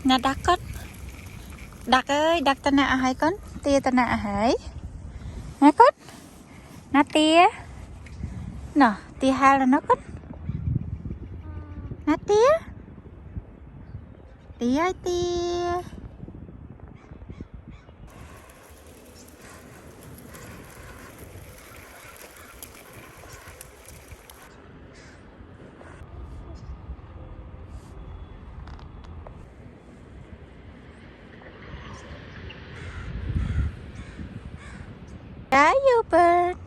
Nè đặt con. Đặt ơi, đặt ta nạ hay con. Tia ta nạ hay. Nè con. Nè tia. Nè, tia hai là nó con. Nè tia. Tia ơi tia. Cá vô bird.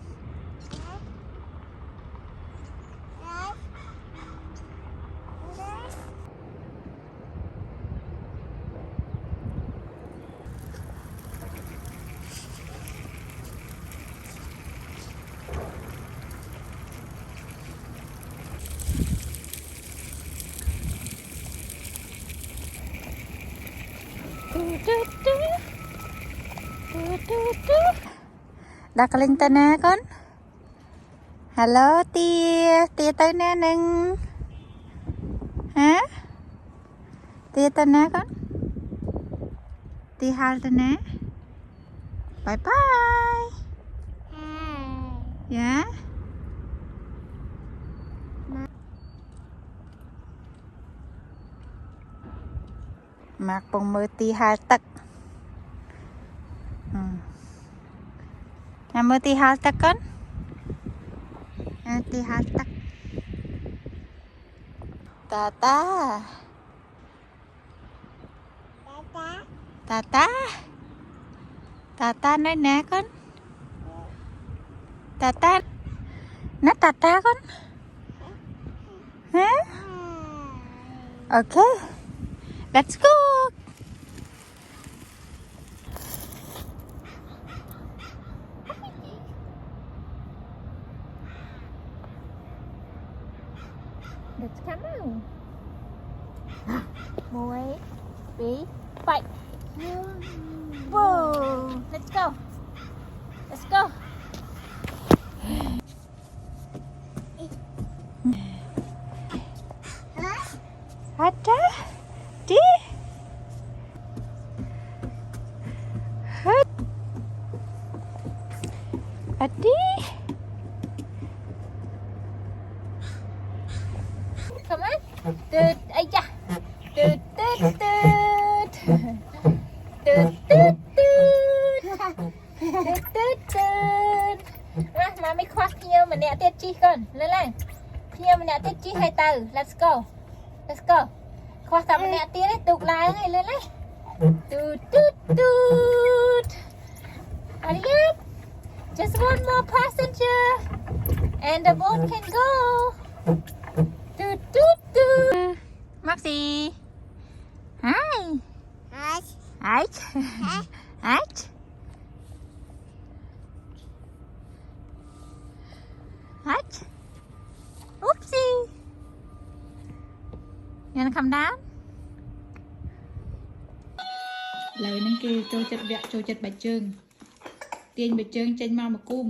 Đặt lên tên nè con. Hello tia. Tia tới nè nâng. Hả? Tia tên nè con. Tia hai tên nè. Bye bye. Dạ. Mặc bông mơ tia hai tắc. Mơ tia hai tắc con. Tia hai tắc. Tata. Tata. Tata nói nè con. Tata. Nó tata con. Hả? Ok. Let's go. Let's come on. Boy, be fight. Whoa. Let's go. Let's go. Ada, di. Adi. Come on. Tut, aja. Tut, tut, tut. Tut, tut, tut. Tut, tut, tut. Mà mấy khoác nhiều mà nè tiết chi con. Lên lên. Nhiều mà nè tiết chi hai từ. Let's go. Let's go. Khoác tầm mà nè tiết đấy. Tục lại ngay lên lên. Tut, tut, tut. Hurry up. Just one more passenger. And the boat can go. Toot toot toot. Maxi. Hi. Hi. Hi. Hi. Hi. Oopsie. You wanna come down? Lời nâng kêu trôi chật vẹt trôi chật bạch trương. Tiên bạch trương trên mau một cu